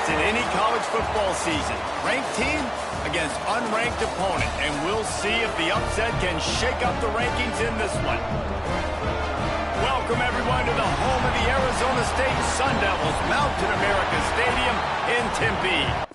It's in any college football season. Ranked team against unranked opponent, and we'll see if the upset can shake up the rankings in this one. Welcome, everyone, to the home of the Arizona State Sun Devils, Mountain America Stadium in Tempe.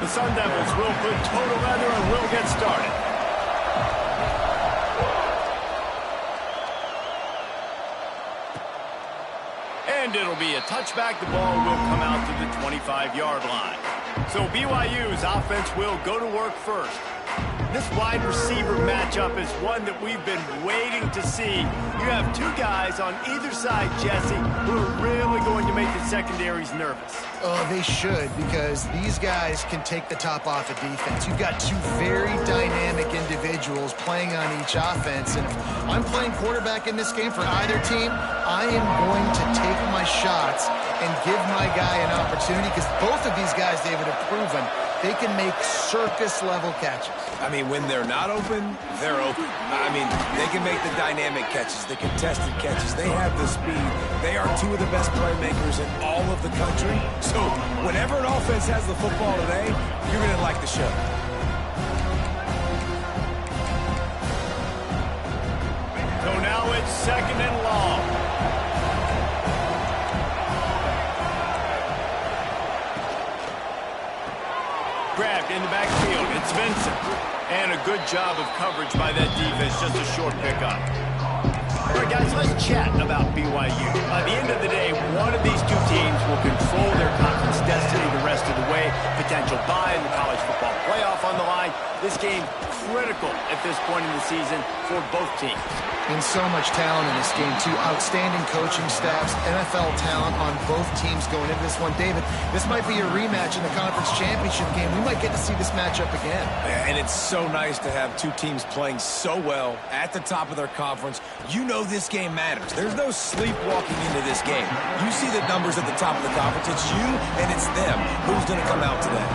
The Sun Devils will put total leather and will get started. And it'll be a touchback. The ball will come out to the 25-yard line. So BYU's offense will go to work first. This wide receiver matchup is one that we've been waiting to see. You have two guys on either side, Jesse, who are really going to make the secondaries nervous. Oh, they should, because these guys can take the top off of defense. You've got two very dynamic individuals playing on each offense, and if I'm playing quarterback in this game for either team, I am going to take my shots and give my guy an opportunity, because both of these guys, David, have proven they can make circus-level catches. I mean, when they're not open, they're open. I mean, they can make the dynamic catches, the contested catches. They have the speed. They are two of the best playmakers in all of the country. So whenever an offense has the football today, you're going to like the show. So now it's 2nd and long. Grabbed in the backfield. It's Vincent. And a good job of coverage by that defense. Just a short pickup. All right, guys, let's chat about BYU. By the end of the day, one of these two teams will control their conference destiny the rest of the way. Potential bye in the college football playoff on the line. This game critical at this point in the season for both teams. And so much talent in this game, too. Outstanding coaching staffs, NFL talent on both teams going into this one. David, this might be a rematch in the conference championship game. We might get to see this matchup again. And it's so nice to have two teams playing so well at the top of their conference. You know this game matters. There's no sleepwalking into this game. You see the numbers at the top of the conference. It's you and it's them. Who's going to come out today?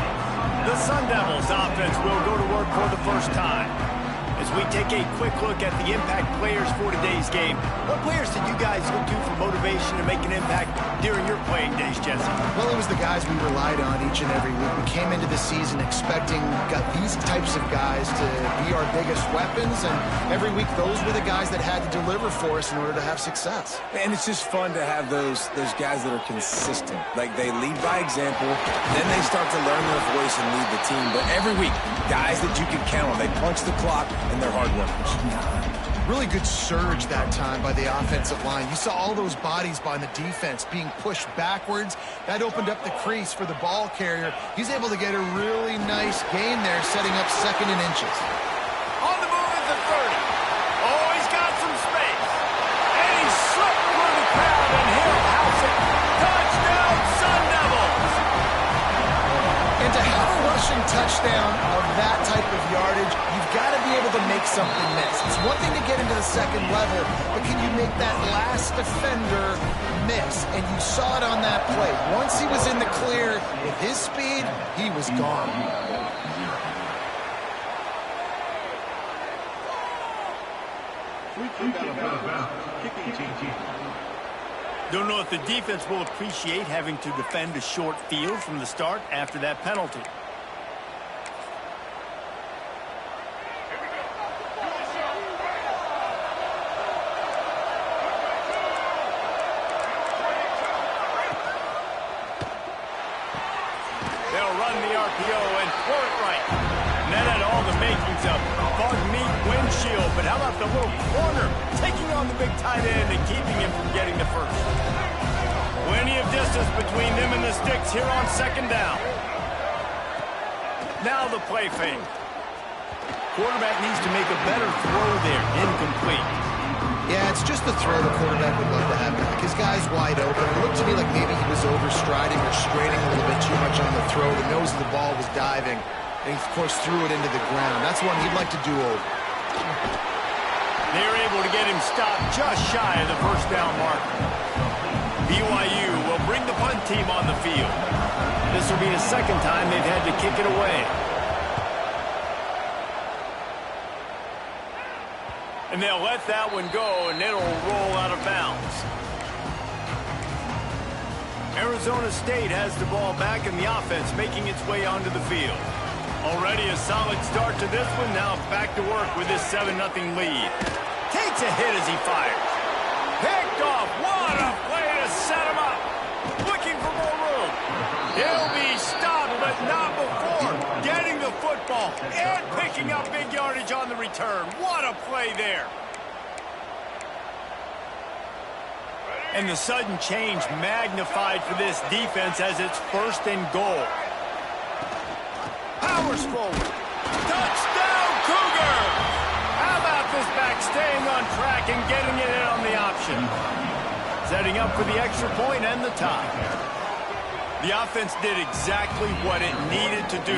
The Sun Devils offense will go to work for the first time. As we take a quick look at the impact players for today's game, what players did you guys look to for motivation to make an impact during your playing days, Jesse? Well, it was the guys we relied on each and every week. We came into the season expecting these types of guys to be our biggest weapons, and every week those were the guys that had to deliver for us in order to have success. And it's just fun to have those guys that are consistent. Like, they lead by example, then they start to learn their voice and lead the team. But every week, guys that you can count on. They punch the clock, and they're hard workers. Really good surge that time by the offensive line. You saw all those bodies by the defense being pushed backwards. That opened up the crease for the ball carrier. He's able to get a really nice gain there, setting up 2nd and inches. On the move at the 30. Oh, he's got some space. And he slipped through the crowd, and he'll house it. Touchdown, Sun Devils! And to have a rushing touchdown of that type of yardage, you've got to be able to make something miss. It's one thing to get into the 2nd level, but can you make that last defender miss? And you saw it on that play. Once he was in the clear with his speed, he was gone. Don't know if the defense will appreciate having to defend a short field from the start after that penalty. They'll run the RPO and throw it right. And that had all the makings of bug meat windshield, but how about the little corner taking on the big tight end and keeping him from getting the first? Plenty of distance between them and the sticks here on 2nd down. Now the play fake. Quarterback needs to make a better throw there. Incomplete. Yeah, it's just the throw the quarterback would love to have back. His guy's wide open. It looked to me like maybe he was overstriding or straining a little bit too much on the throw. The nose of the ball was diving. And he, of course, threw it into the ground. That's one he'd like to do over. They're able to get him stopped just shy of the 1st down mark. BYU will bring the punt team on the field. This will be the 2nd time they've had to kick it away. And they'll let that one go, and it'll roll out of bounds. Arizona State has the ball back, and the offense making its way onto the field. Already a solid start to this one. Now back to work with this 7-0 lead. Takes a hit as he fires. Picked off. What a play to set him up. Looking for more room. He'll be stopped, but not before. And picking up big yardage on the return. What a play there. And the sudden change magnified for this defense as it's 1st and goal. Powers forward. Touchdown, Cougar! How about this back staying on track and getting it in on the option? Setting up for the extra point and the tie. The offense did exactly what it needed to do,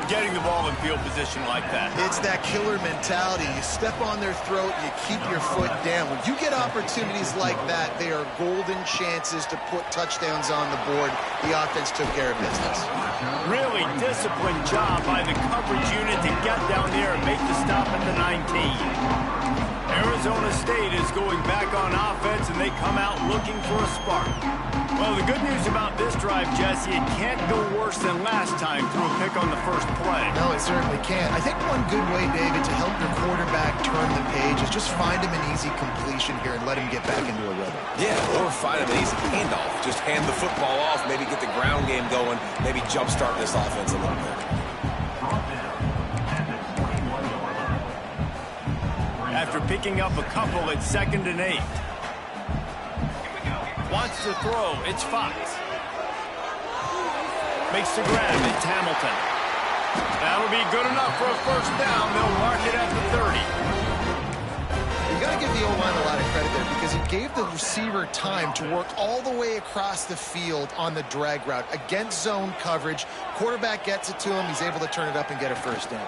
getting the ball in field position like that. It's that killer mentality. You step on their throat, you keep your foot down. When you get opportunities like that, they are golden chances to put touchdowns on the board. The offense took care of business. Really disciplined job by the coverage unit to get down there and make the stop at the 19. Arizona State is going back on offense, and they come out looking for a spark. Well, the good news about this drive, Jesse, it can't go worse than last time through a pick on the first play. No, it certainly can't. I think one good way, David, to help your quarterback turn the page is just find him an easy completion here and let him get back into a rhythm. Yeah, or find him an easy handoff. Just hand the football off, maybe get the ground game going, maybe jumpstart this offense a little bit. After picking up a couple at 2nd and 8. Wants to throw. It's Fox. Makes the grab. It's Hamilton. That'll be good enough for a first down. They'll mark it at the 30. You got to give the O-line a lot of credit there because it gave the receiver time to work all the way across the field on the drag route against zone coverage. Quarterback gets it to him. He's able to turn it up and get a first down.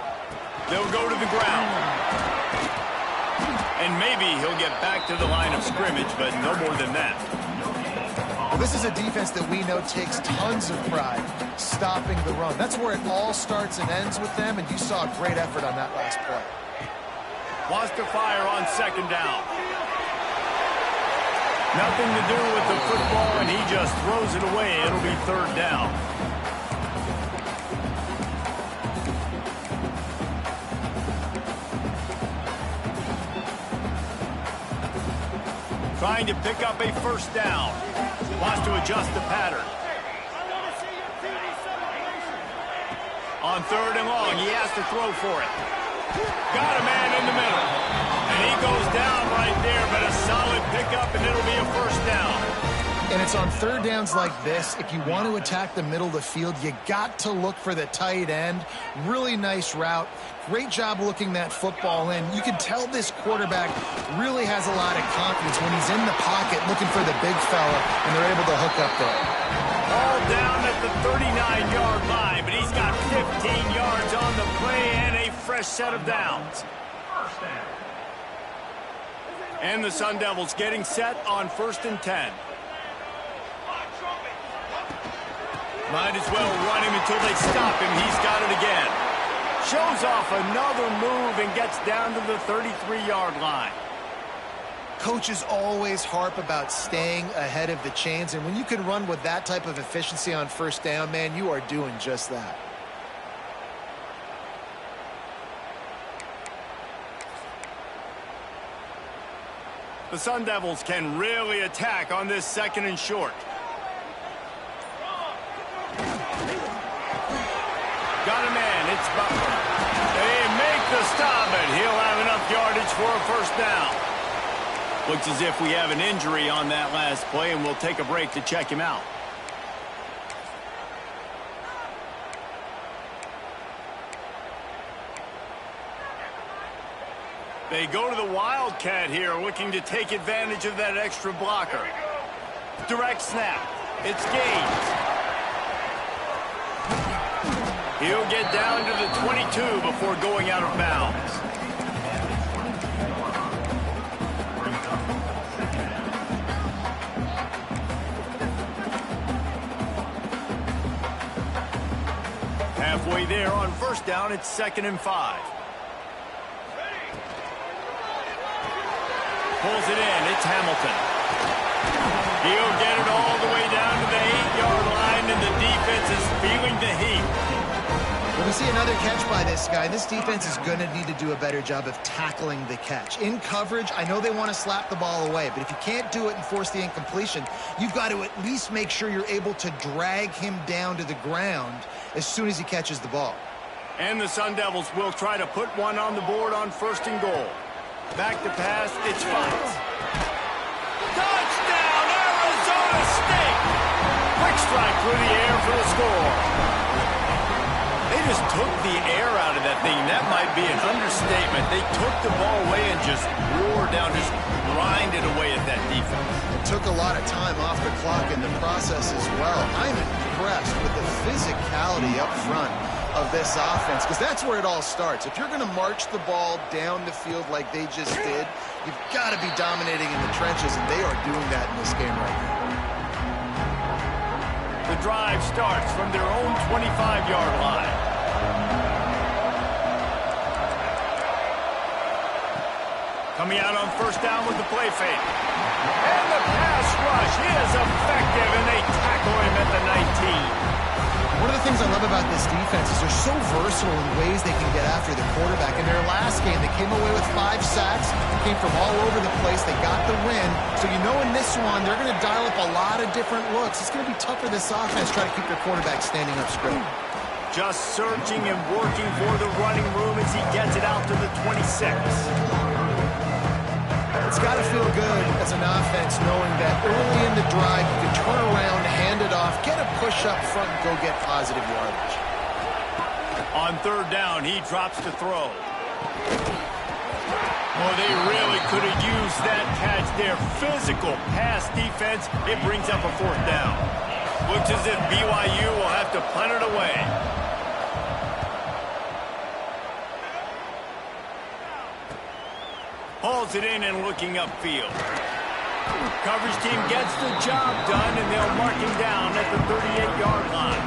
They'll go to the ground. And maybe he'll get back to the line of scrimmage, but no more than that. Well, this is a defense that we know takes tons of pride stopping the run. That's where it all starts and ends with them, and you saw a great effort on that last play. Wants to fire on 2nd down. Nothing to do with the football, and he just throws it away. It'll be 3rd down. Trying to pick up a first down. Wants to adjust the pattern. On 3rd and long, he has to throw for it. Got a man in the middle. And he goes down right there, but a solid pickup, and it'll be a first down. And it's on 3rd downs like this. If you want to attack the middle of the field, you got to look for the tight end. Really nice route. Great job looking that football in. You can tell this quarterback really has a lot of confidence when he's in the pocket looking for the big fella, and they're able to hook up there. All down at the 39-yard line, but he's got 15 yards on the play and a fresh set of downs. And the Sun Devils getting set on 1st and 10. Might as well run him until they stop him. He's got it again. Shows off another move and gets down to the 33-yard line. Coaches always harp about staying ahead of the chains, and when you can run with that type of efficiency on 1st down, man, you are doing just that. The Sun Devils can really attack on this 2nd and short. Got a man. It's Butler. They make the stop, but he'll have enough yardage for a first down. Looks as if we have an injury on that last play, and we'll take a break to check him out. They go to the Wildcat here, looking to take advantage of that extra blocker. Direct snap. It's Gaines. He'll get down to the 22 before going out of bounds. Halfway there on 1st down, it's 2nd and 5. Pulls it in. It's Hamilton. He'll get it all the way down to the 8-yard line, and the defense is feeling the heat. When we see another catch by this guy, this defense is going to need to do a better job of tackling the catch. In coverage, I know they want to slap the ball away, but if you can't do it and force the incompletion, you've got to at least make sure you're able to drag him down to the ground as soon as he catches the ball. And the Sun Devils will try to put one on the board on 1st and goal. Back to pass, it's Fox. Touchdown, Arizona State! Quick strike through the air for the score. They just took the air out of that thing. That might be an understatement. They took the ball away and just wore down, just grinded away at that defense. It took a lot of time off the clock in the process as well. I'm impressed with the physicality up front of this offense, because that's where it all starts. If you're going to march the ball down the field like they just did, you've got to be dominating in the trenches, and they are doing that in this game right now. The drive starts from their own 25-yard line. Coming out on 1st down with the play fake. And the pass rush is effective, and they tackle him at the 19. One of the things I love about this defense is they're so versatile in ways they can get after the quarterback. In their last game, they came away with 5 sacks, came from all over the place. They got the win. So you know in this one, they're going to dial up a lot of different looks. It's going to be tough for this offense trying to keep their quarterback standing up straight. Just searching and working for the running room as he gets it out to the 26. It's got to feel good as an offense knowing that early in the drive you can turn around, hand it off, get a push up front, and go get positive yardage. On 3rd down, he drops to throw. Oh, they really could have used that catch there. Physical pass defense. It brings up a 4th down. Looks as if BYU will have to punt it away. Hauls it in and looking upfield. Coverage team gets the job done, and they'll mark him down at the 38-yard line.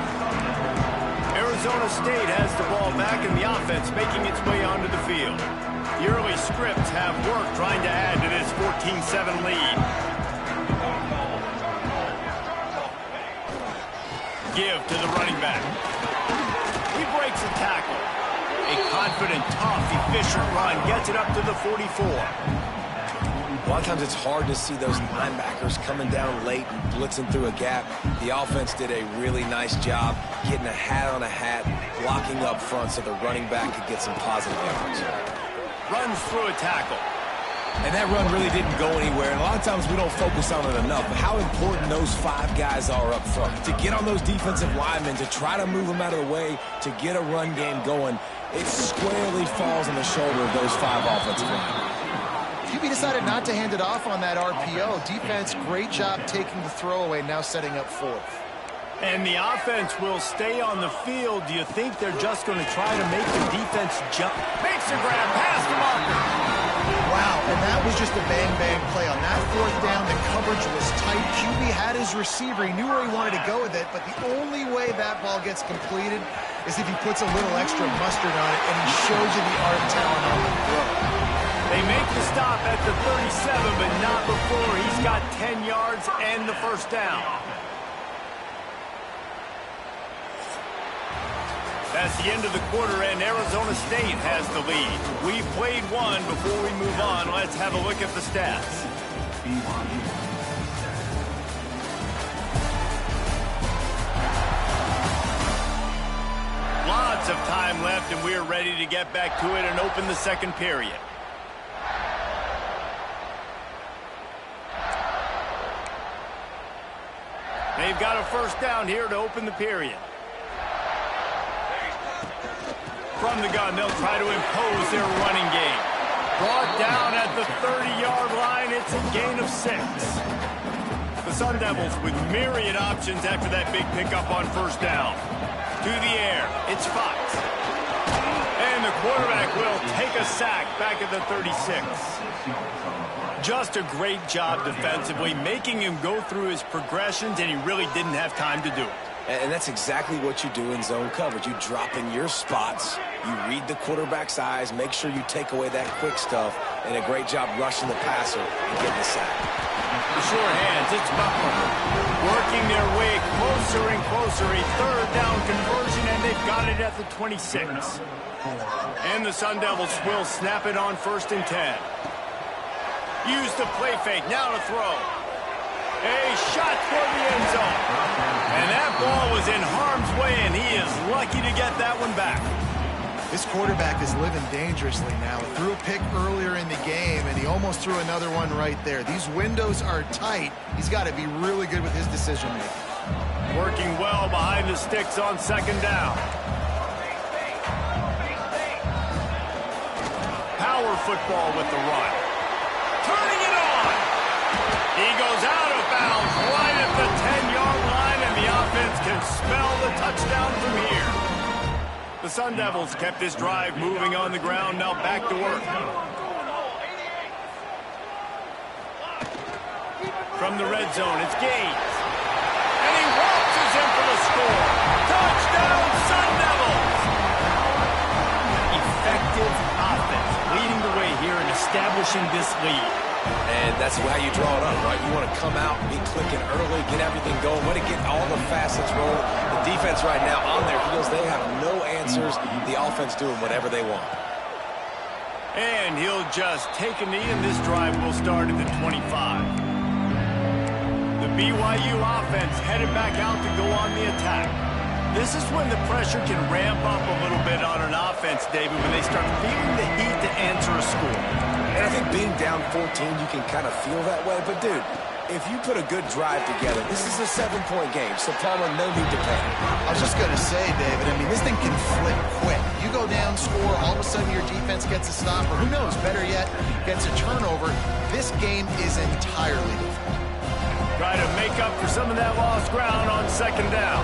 Arizona State has the ball back, and the offense making its way onto the field. The early scripts have worked trying to add to this 14-7 lead. Give to the running back. He breaks a tackle. A confident, tough, efficient run gets it up to the 44. A lot of times it's hard to see those linebackers coming down late and blitzing through a gap. The offense did a really nice job getting a hat on a hat, blocking up front so the running back could get some positive yards. Runs through a tackle. And that run really didn't go anywhere. And a lot of times we don't focus on it enough. But how important those 5 guys are up front. To get on those defensive linemen, to try to move them out of the way, to get a run game going, it squarely falls on the shoulder of those 5 offensive linemen. QB decided not to hand it off on that RPO. Defense, great job taking the throwaway, now setting up 4th. And the offense will stay on the field. Do you think they're just going to try to make the defense jump? Makes a grab, pass to Marker. Wow, and that was just a bang-bang play. On that 4th down, the coverage was tight. QB had his receiver. He knew where he wanted to go with it, but the only way that ball gets completed is if he puts a little extra mustard on it, and he shows you the art and talent on the throw. They make the stop at the 37, but not before he's got 10 yards and the 1st down. That's the end of the quarter, and Arizona State has the lead. We've played one. Before we move on, let's have a look at the stats. Lots of time left, and we're ready to get back to it and open the 2nd period. They've got a 1st down here to open the period. From the gun, they'll try to impose their running game. Brought down at the 30-yard line. It's a gain of 6. The Sun Devils with myriad options after that big pickup on 1st down. To the air, it's Fox. And the quarterback will take a sack back at the 36. Just a great job defensively, making him go through his progressions, and he really didn't have time to do it. And that's exactly what you do in zone coverage. You drop in your spots, you read the quarterback's eyes, make sure you take away that quick stuff, and a great job rushing the passer and getting the sack. The short hands, it's Butler. Working their way closer and closer. A 3rd down conversion, and they've got it at the 26. And the Sun Devils will snap it on 1st and 10. Use the play fake, now to throw. A shot for the end zone. And that ball was in harm's way, and he is lucky to get that one back. This quarterback is living dangerously now. He threw a pick earlier in the game, and he almost threw another one right there. These windows are tight. He's got to be really good with his decision-making. Working well behind the sticks on second down. Power football with the run. Turning it on. He goes out of bounds right at the 10-yard line, and the offense can smell the touchdown from here. The Sun Devils kept this drive moving on the ground, now back to work. From the red zone, it's Gaines. And he waltzes in for the score. Touchdown, Sun Devils! Effective offense, leading the way here in establishing this lead. And that's how you draw it up, right? You want to come out, be clicking early, get everything going, want to get all the facets rolling. The defense right now on their heels, they have no answers. The offense doing whatever they want. And he'll just take a knee, and this drive will start at the 25. The BYU offense headed back out to go on the attack. This is when the pressure can ramp up a little bit on an offense, David, when they start feeling the heat to answer a score. And I think being down 14, you can kind of feel that way. But, dude, if you put a good drive together, this is a 7-point game. So, Palmer, no need to panic. I was just going to say, David, I mean, this thing can flip quick. You go down, score, all of a sudden your defense gets a stop, or who knows, better yet, gets a turnover. This game is entirely different. Try to make up for some of that lost ground on second down.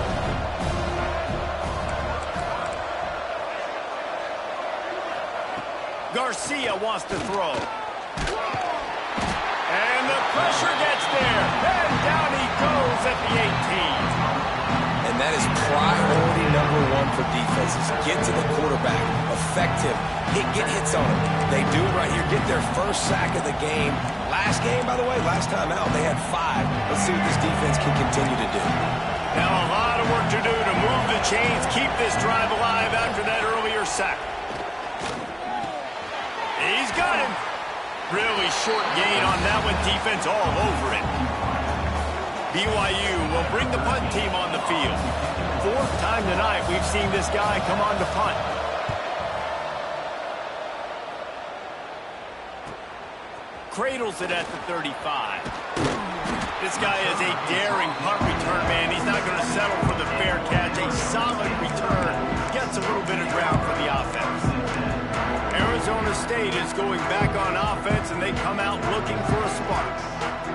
Garcia wants to throw. And the pressure gets there. And down he goes at the 18. And that is priority number one for defenses. Get to the quarterback. Effective. Get hits on him. They do it right here. Get their first sack of the game. Last game, by the way, last time out, they had 5. Let's see what this defense can continue to do. Now a lot of work to do to move the chains, keep this drive alive after that earlier sack. He's got him. Really short gain on that one. Defense all over it. BYU will bring the punt team on the field. 4th time tonight we've seen this guy come on to punt. Cradles it at the 35. This guy is a daring punt return man. He's not going to settle for the fair catch. A solid return. Gets a little bit of ground for the offense. Arizona State is going back on offense, and they come out looking for a spark.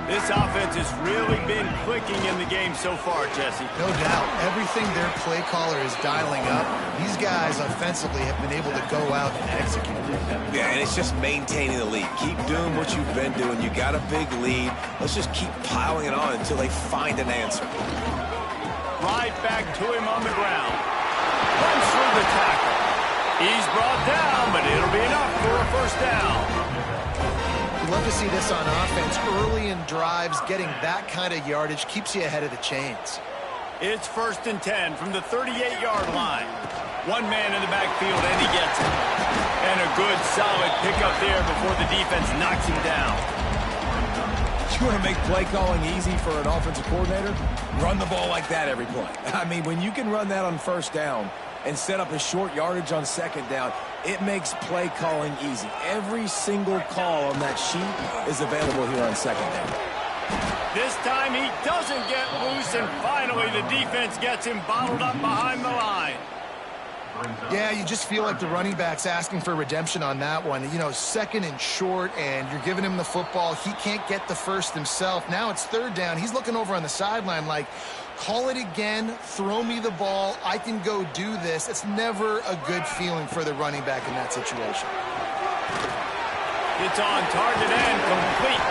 This offense has really been clicking in the game so far, Jesse. No doubt. Everything their play caller is dialing up, these guys offensively have been able to go out and execute. Yeah, and it's just maintaining the lead. Keep doing what you've been doing. You got a big lead. Let's just keep piling it on until they find an answer. Right back to him on the ground. Runs through the tackle. He's brought down, but it'll be enough for a first down. Love to see this on offense. Early in drives, getting that kind of yardage keeps you ahead of the chains. It's 1st and 10 from the 38-yard line. One man in the backfield, and he gets it. And a good, solid pickup there before the defense knocks him down. You want to make play calling easy for an offensive coordinator? Run the ball like that every play. I mean, when you can run that on first down and set up a short yardage on second down, it makes play calling easy. Every single call on that sheet is available here on second down. This time he doesn't get loose, and finally the defense gets him bottled up behind the line. Yeah, you just feel like the running back's asking for redemption on that one. You know, 2nd and short, and you're giving him the football. He can't get the first himself. Now it's 3rd down. He's looking over on the sideline like, call it again, throw me the ball, I can go do this. It's never a good feeling for the running back in that situation. It's on target and complete.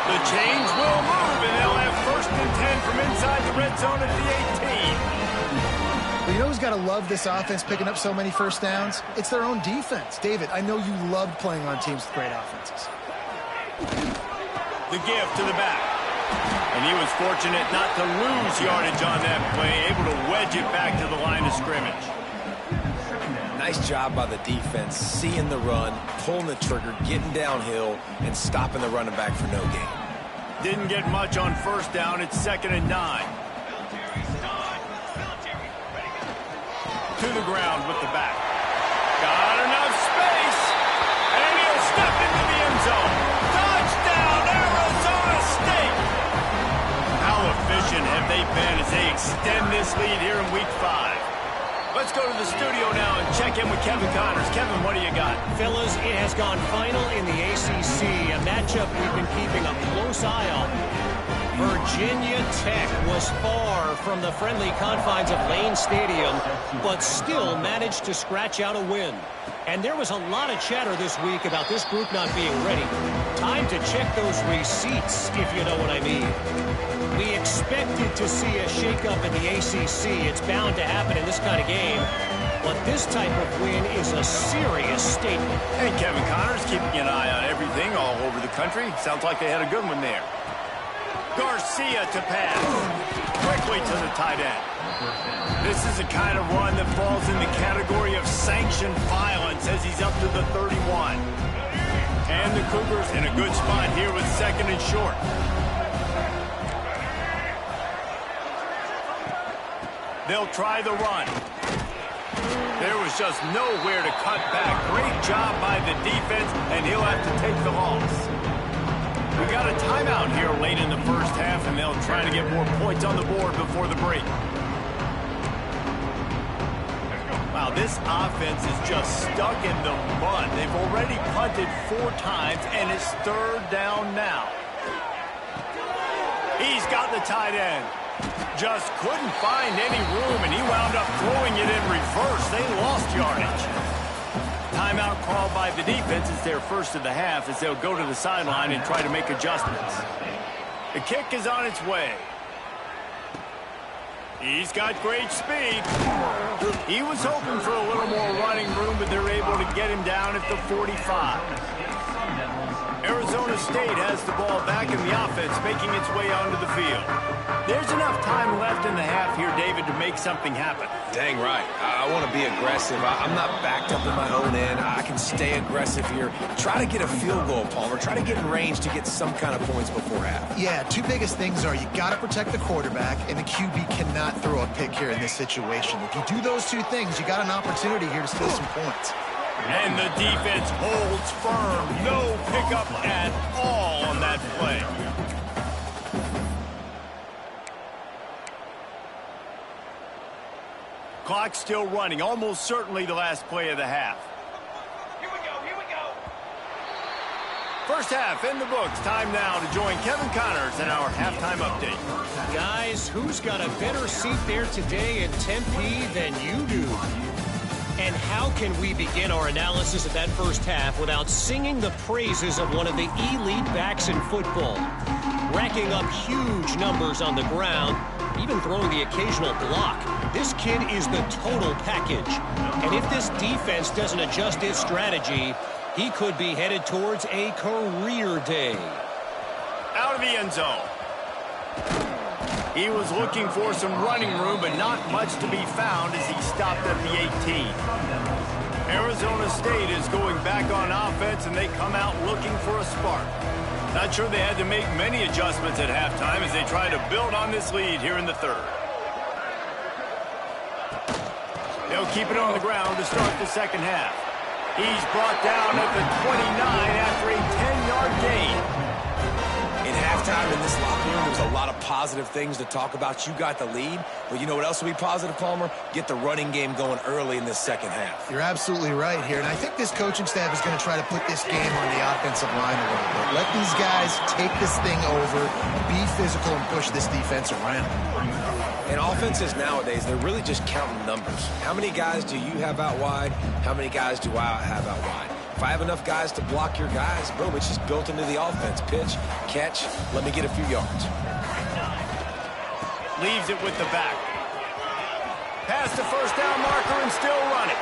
The chains will move, and they'll have 1st and 10 from inside the red zone at the 18. But you know who's got to love this offense picking up so many first downs? It's their own defense. David, I know you loved playing on teams with great offenses. The give to the back. And he was fortunate not to lose yardage on that play, able to wedge it back to the line of scrimmage. Nice job by the defense, seeing the run, pulling the trigger, getting downhill, and stopping the running back for no gain. Didn't get much on first down. It's 2nd and 9. To the ground with the back. Got enough space. And he'll step into the end zone. Touchdown, Arizona State. How efficient have they been as they extend this lead here in Week 5? Let's go to the studio now and check in with Kevin Connors. Kevin, what do you got? Fellas, it has gone final in the ACC, a matchup we've been keeping a close eye on. Virginia Tech was far from the friendly confines of Lane Stadium, but still managed to scratch out a win. And there was a lot of chatter this week about this group not being ready. Time to check those receipts, if you know what I mean. We expected to see a shakeup in the ACC. It's bound to happen in this kind of game. But this type of win is a serious statement. Hey, Kevin Connors keeping an eye on everything all over the country. Sounds like they had a good one there. Garcia to pass. Quickly to the tight end. This is the kind of run that falls in the category of sanctioned violence as he's up to the 31. And the Cougars in a good spot here with 2nd and short. They'll try the run. There was just nowhere to cut back. Great job by the defense, and he'll have to take the loss. We got a timeout here late in the first half, and they'll try to get more points on the board before the break. Wow, this offense is just stuck in the mud. They've already punted 4 times, and it's 3rd down now. He's got the tight end. Just couldn't find any room, and he wound up throwing it in reverse. They lost yardage. Timeout called by the defense. It's their first of the half as they'll go to the sideline and try to make adjustments. The kick is on its way. He's got great speed. He was hoping for a little more running room, but they're able to get him down at the 45. Arizona State has the ball back in the offense, making its way onto the field. There's enough time left in the half here, David, to make something happen. Dang right. I want to be aggressive. I'm not backed up in my own end. I can stay aggressive here. Try to get a field goal, Palmer. Try to get in range to get some kind of points before half. Yeah, 2 biggest things are you got to protect the quarterback, and the QB cannot throw a pick here in this situation. If you do those 2 things, you got an opportunity here to steal some points. And the defense holds firm. No pickup at all on that play. Clock still running. Almost certainly the last play of the half. Here we go. First half in the books. Time now to join Kevin Connors in our halftime update. Guys, who's got a better seat there today in Tempe than you do? And how can we begin our analysis of that first half without singing the praises of one of the elite backs in football? Racking up huge numbers on the ground, even throwing the occasional block. This kid is the total package. And if this defense doesn't adjust its strategy, he could be headed towards a career day. Out of the end zone. He was looking for some running room, but not much to be found as he stopped at the 18. Arizona State is going back on offense, and they come out looking for a spark. Not sure they had to make many adjustments at halftime as they try to build on this lead here in the 3rd. They'll keep it on the ground to start the second half. He's brought down at the 29 after a 10-yard gain. In halftime in this locker room, there's a lot of positive things to talk about. You got the lead, but you know what else will be positive, Palmer? Get the running game going early in this second half. You're absolutely right here, and I think this coaching staff is going to try to put this game on the offensive line a little bit. Let these guys take this thing over, be physical, and push this defense around. And offenses nowadays, they're really just counting numbers. How many guys do you have out wide? How many guys do I have out wide? If I have enough guys to block your guys, boom, it's just built into the offense. Pitch, catch, let me get a few yards. Leaves it with the back. Past the first down marker and still running.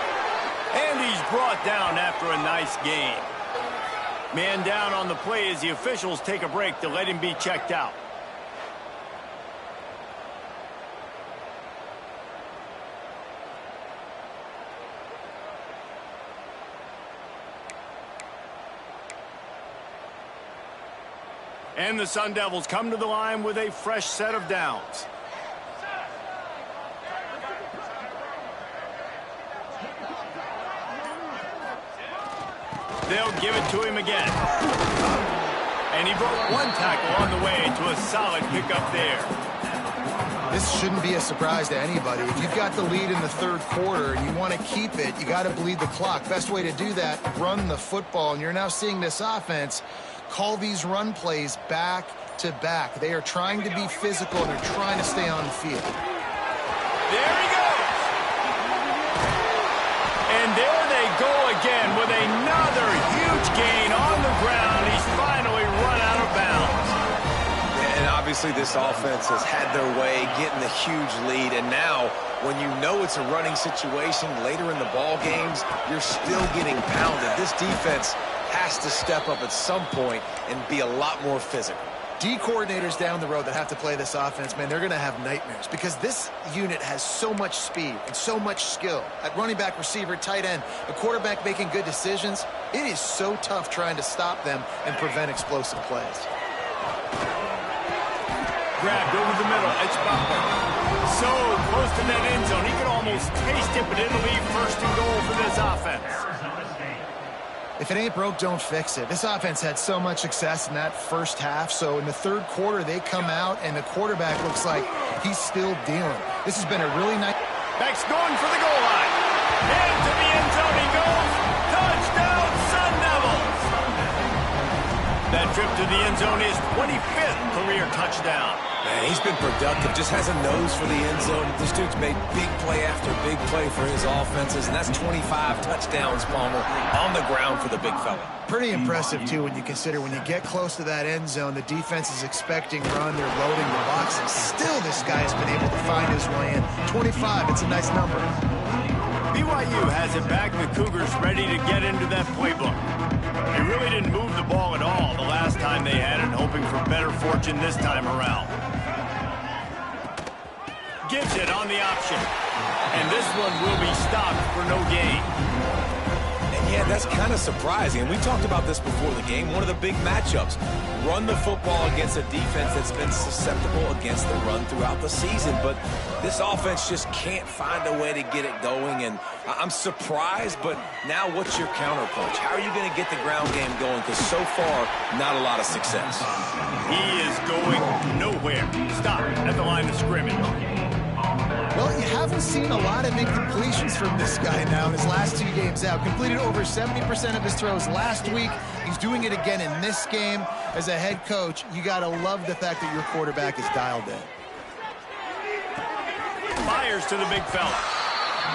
And he's brought down after a nice gain. Man down on the play as the officials take a break to let him be checked out. And the Sun Devils come to the line with a fresh set of downs. They'll give it to him again. And he broke one tackle on the way to a solid pickup there. This shouldn't be a surprise to anybody. If you've got the lead in the third quarter and you want to keep it, you got to bleed the clock. Best way to do that, run the football. And you're now seeing this offense call these run plays back to back. They are trying to be physical and they're trying to stay on the field. There he goes. And there they go again with another huge gain on the ground. He's finally run out of bounds. And obviously this offense has had their way, getting the huge lead. And now, when you know it's a running situation later in the ball games, you're still getting pounded. This defense has to step up at some point and be a lot more physical. D coordinators down the road that have to play this offense, man, they're going to have nightmares because this unit has so much speed and so much skill. At running back, receiver, tight end, a quarterback making good decisions, it is so tough trying to stop them and prevent explosive plays. Grabbed over the middle. It's Butler. So close to that end zone. He could almost taste it, but it'll leave first and goal for this offense. If it ain't broke, don't fix it. This offense had so much success in that first half, so in the third quarter, they come out, and the quarterback looks like he's still dealing. This has been a really nice... Beck's going for the goal line. Into the end zone he goes. Touchdown, Sun Devils. That trip to the end zone is 25th career touchdown. Man, he's been productive, just has a nose for the end zone. This dude's made big play after big play for his offenses, and that's 25 touchdowns, Palmer, on the ground for the big fella. Pretty impressive, too, when you consider when you get close to that end zone, the defense is expecting run, they're loading the boxes. Still, this guy has been able to find his way in. 25, it's a nice number. BYU has it back. The Cougars ready to get into that playbook. They really didn't move the ball at all the last time they had it, hoping for better fortune this time around. Gives it on the option. And this one will be stopped for no gain. And yeah, that's kind of surprising. And we talked about this before the game. One of the big matchups. Run the football against a defense that's been susceptible against the run throughout the season. But this offense just can't find a way to get it going. And I'm surprised, but now what's your counterpunch? How are you going to get the ground game going? Because so far, not a lot of success. He is going nowhere. Stop at the line of scrimmage. Well, you haven't seen a lot of incompletions from this guy now in his last 2 games out. Completed over 70% of his throws last week. He's doing it again in this game. As a head coach, you got to love the fact that your quarterback is dialed in. Fires to the big fella.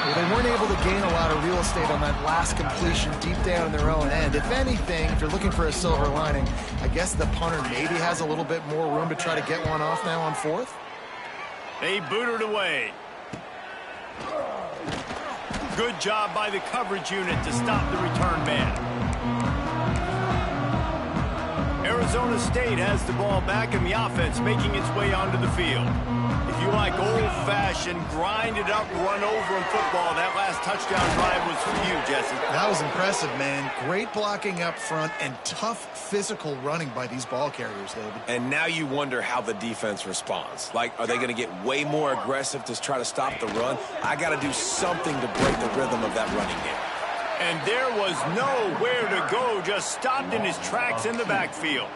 Well, they weren't able to gain a lot of real estate on that last completion deep down in their own end. If anything, if you're looking for a silver lining, I guess the punter maybe has a little bit more room to try to get one off now on fourth. They booted away. Good job by the coverage unit to stop the return man. Arizona State has the ball back in the offense, making its way onto the field. If you like old-fashioned, grind-it-up, run-over in football, that last touchdown drive was for you, Jesse. That was impressive, man. Great blocking up front and tough physical running by these ball carriers, David. And now you wonder how the defense responds. Like, are they going to get way more aggressive to try to stop the run? I got to do something to break the rhythm of that running game. And there was nowhere to go, just stopped in his tracks in the backfield.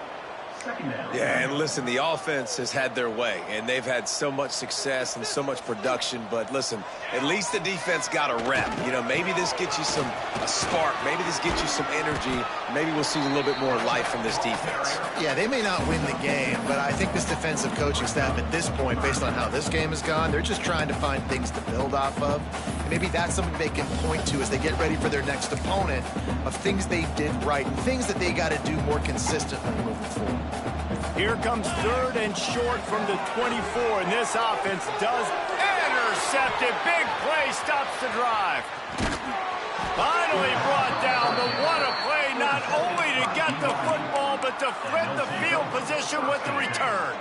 Yeah, and listen, the offense has had their way, and they've had so much success and so much production. But listen, at least the defense got a rep. You know, maybe this gets you a spark. Maybe this gets you some energy. Maybe we'll see a little bit more life from this defense. Yeah, they may not win the game, but I think this defensive coaching staff at this point, based on how this game has gone, they're just trying to find things to build off of. And maybe that's something they can point to as they get ready for their next opponent of things they did right and things that they got to do more consistently moving forward. Here comes third and short from the 24, and this offense does intercept it. Big play stops the drive. Finally brought down. The what a play, not only to get the football, but to flip the field position with the return.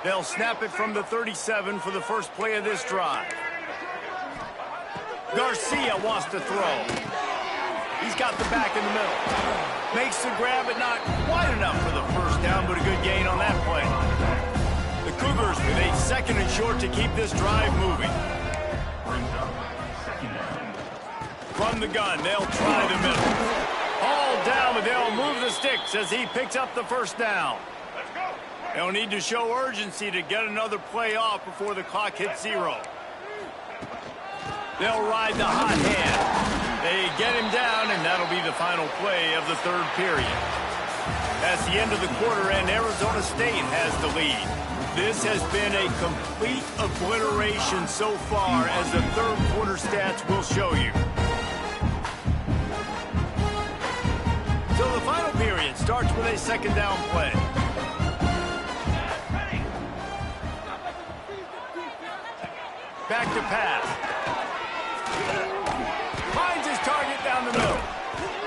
They'll snap it from the 37 for the first play of this drive. Garcia wants to throw. He's got the back in the middle. Makes the grab, but not quite enough for the first down, but a good gain on that play. The Cougars with a second and short to keep this drive moving. From the gun, they'll try the middle. All down, but they'll move the sticks as he picks up the first down. Let's go. They'll need to show urgency to get another play off before the clock hits 0. They'll ride the hot hand. They get him down, and that'll be the final play of the third period. That's the end of the quarter, and Arizona State has the lead. This has been a complete obliteration so far, as the third quarter stats will show you. So the final period starts with a second down play. Back to pass. Finds his target down the middle.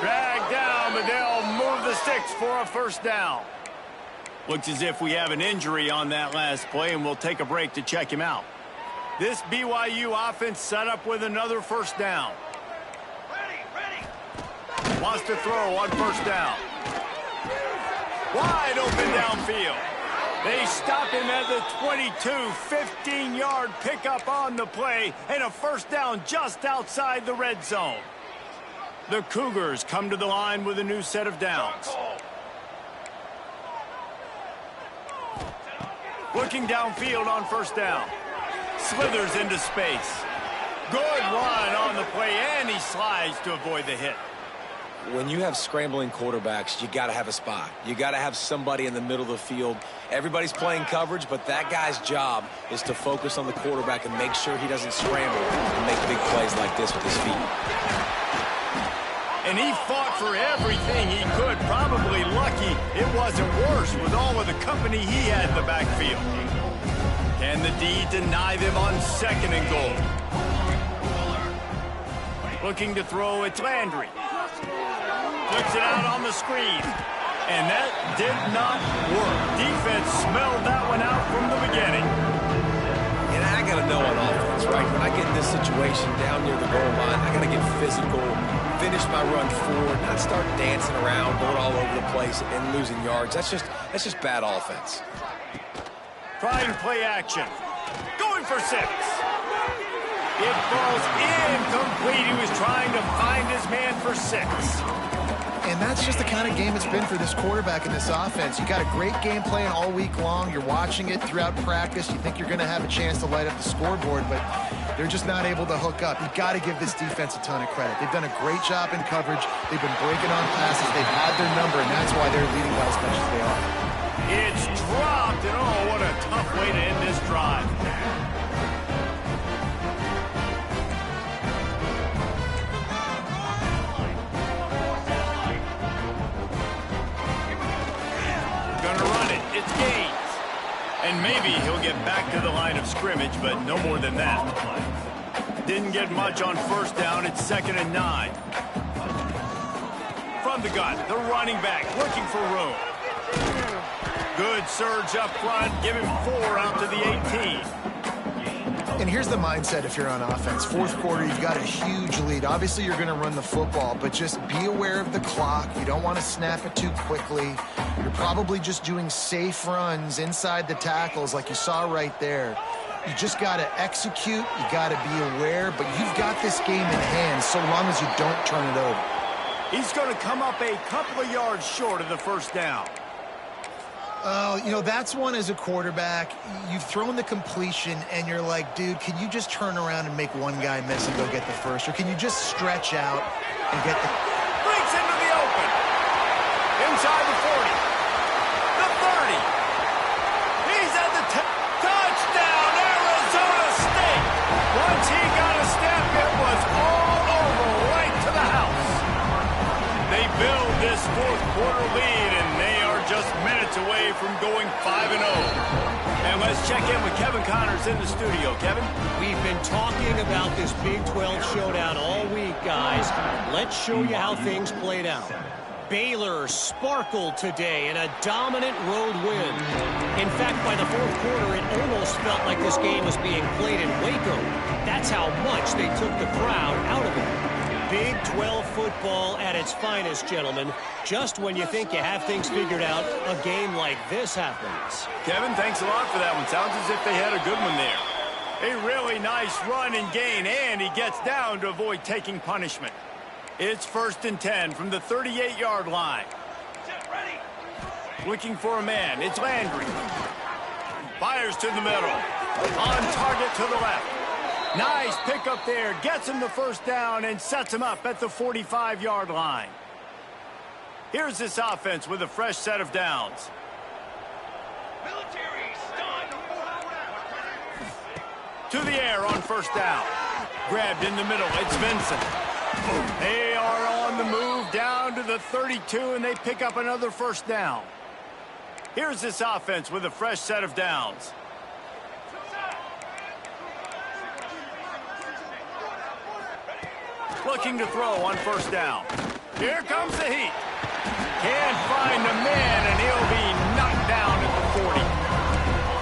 Dragged down, but they'll move the sticks for a first down. Looks as if we have an injury on that last play, and we'll take a break to check him out. This BYU offense set up with another first down. Ready. Wants to throw on first down. Wide open downfield. They stop him at the 22, 15-yard pickup on the play, and a first down just outside the red zone. The Cougars come to the line with a new set of downs. Looking downfield on first down. Slithers into space. Good run on the play, and he slides to avoid the hit. When you have scrambling quarterbacks, you got to have a spot. You got to have somebody in the middle of the field. Everybody's playing coverage, but that guy's job is to focus on the quarterback and make sure he doesn't scramble and make big plays like this with his feet. And he fought for everything he could. Probably lucky it wasn't worse with all of the company he had in the backfield. Can the D deny them on second and goal? Looking to throw, it's Landry. Flips it out on the screen. And that did not work. Defense smelled that one out from the beginning. And I got to know on offense, right? When I get in this situation down near the goal line, I got to get physical, finish my run forward, not start dancing around, going all over the place and losing yards. That's just bad offense. Trying play action. Going for 6. It falls incomplete. He was trying to find his man for 6. And that's just the kind of game it's been for this quarterback in this offense. You got a great game plan all week long. You're watching it throughout practice. You think you're going to have a chance to light up the scoreboard, but they're just not able to hook up. You've got to give this defense a ton of credit. They've done a great job in coverage. They've been breaking on passes. They've had their number, and that's why they're leading by as much as they are. It's dropped, and oh, what a tough way to end this drive. Gonna run it. It's Gaines. And maybe he'll get back to the line of scrimmage, but no more than that. Didn't get much on first down. It's 2nd and 9. From the gun, the running back looking for room. Good surge up front. Give him 4 out to the 18. And here's the mindset if you're on offense. Fourth quarter, you've got a huge lead. Obviously, you're going to run the football, but just be aware of the clock. You don't want to snap it too quickly. You're probably just doing safe runs inside the tackles like you saw right there. You just got to execute. You got to be aware, but you've got this game in hand so long as you don't turn it over. He's going to come up a couple of yards short of the first down. You know, that's one as a quarterback. You've thrown the completion, and you're like, dude, can you just turn around and make one guy miss and go get the first? Or can you just stretch out and get the... Breaks into the open. Inside the 40. The 30. He's at the touchdown, Arizona State. Once he got a step, it was all over right to the house. They build this fourth quarter lead, and they are just minutes away from going 5-0. And let's check in with Kevin Connors in the studio. Kevin? We've been talking about this Big 12 showdown all week, guys. Let's show you how things played out. Baylor sparkled today in a dominant road win. In fact, by the fourth quarter, it almost felt like this game was being played in Waco. That's how much they took the crowd out of it. Big 12 football at its finest, gentlemen. Just when you think you have things figured out, a game like this happens. Kevin, thanks a lot for that one. Sounds as if they had a good one there. A really nice run and gain, and he gets down to avoid taking punishment. It's 1st and 10 from the 38-yard line. Looking for a man. It's Landry. Fires to the middle. On target to the left. Nice pick up there. Gets him the first down and sets him up at the 45-yard line. Here's this offense with a fresh set of downs. To the air on 1st down. Grabbed in the middle. It's Vincent. They are on the move down to the 32, and they pick up another 1st down. Here's this offense with a fresh set of downs. Looking to throw on 1st down. Here comes the heat. Can't find the man, and he'll be knocked down at the 40.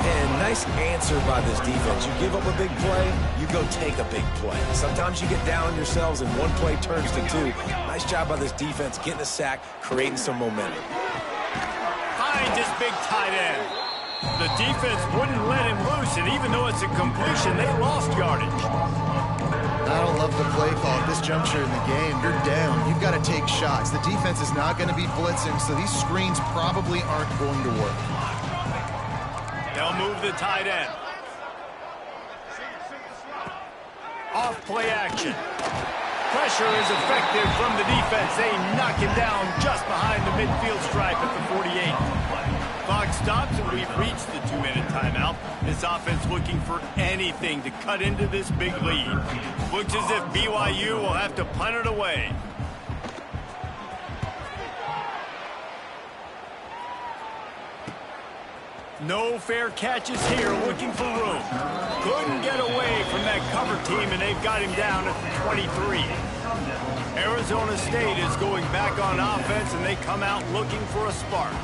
And nice answer by this defense. You give up a big play, you go take a big play. Sometimes you get down on yourselves and one play turns to two. Nice job by this defense getting a sack, creating some momentum. Finds his big tight end. The defense wouldn't let him loose, and even though it's a completion, they lost yardage. I don't love the play call at this juncture in the game. You're down. You've got to take shots. The defense is not going to be blitzing, so these screens probably aren't going to work. They'll move the tight end. Off play action. Pressure is effective from the defense. They knock him down just behind the midfield stripe at the 48. Clock stops, and we've reached the 2-minute timeout. This offense looking for anything to cut into this big lead. Looks as if BYU will have to punt it away. No fair catches here, looking for room. Couldn't get away from that cover team, and they've got him down at the 23. Arizona State is going back on offense, and they come out looking for a spark.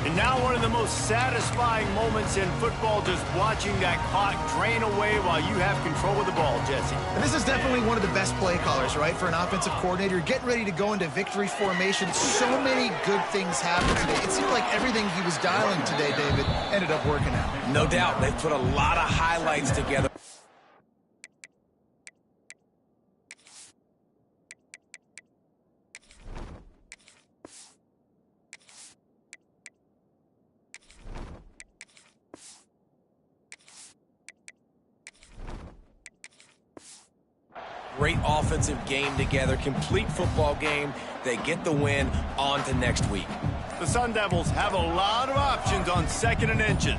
And now one of the most satisfying moments in football, just watching that clock drain away while you have control of the ball, Jesse. And this is definitely one of the best play callers, right, for an offensive coordinator. Getting ready to go into victory formation. So many good things happened today. It seemed like everything he was dialing today, David, ended up working out. No doubt. They've put a lot of highlights together. Great offensive game together, complete football game. They get the win. On to next week. The Sun Devils have a lot of options on 2nd and inches.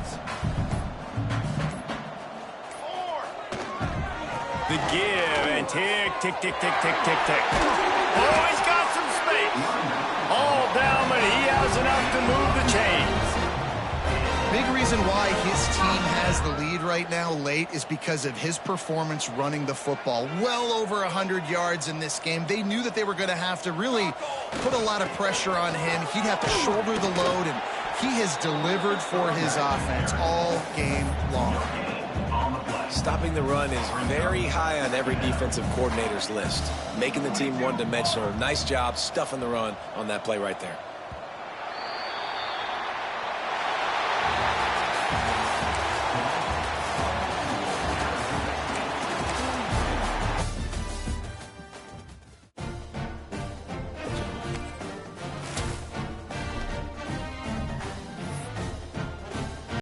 The give and tick, tick, tick, tick, tick, tick, tick. Oh, he's got some space. All down, but he has enough to move the chains. Big reason why his team has the lead right now late is because of his performance running the football. Well over 100 yards in this game. They knew that they were going to have to really put a lot of pressure on him. He'd have to shoulder the load, and he has delivered for his offense all game long. Stopping the run is very high on every defensive coordinator's list. Making the team one-dimensional. Nice job stuffing the run on that play right there.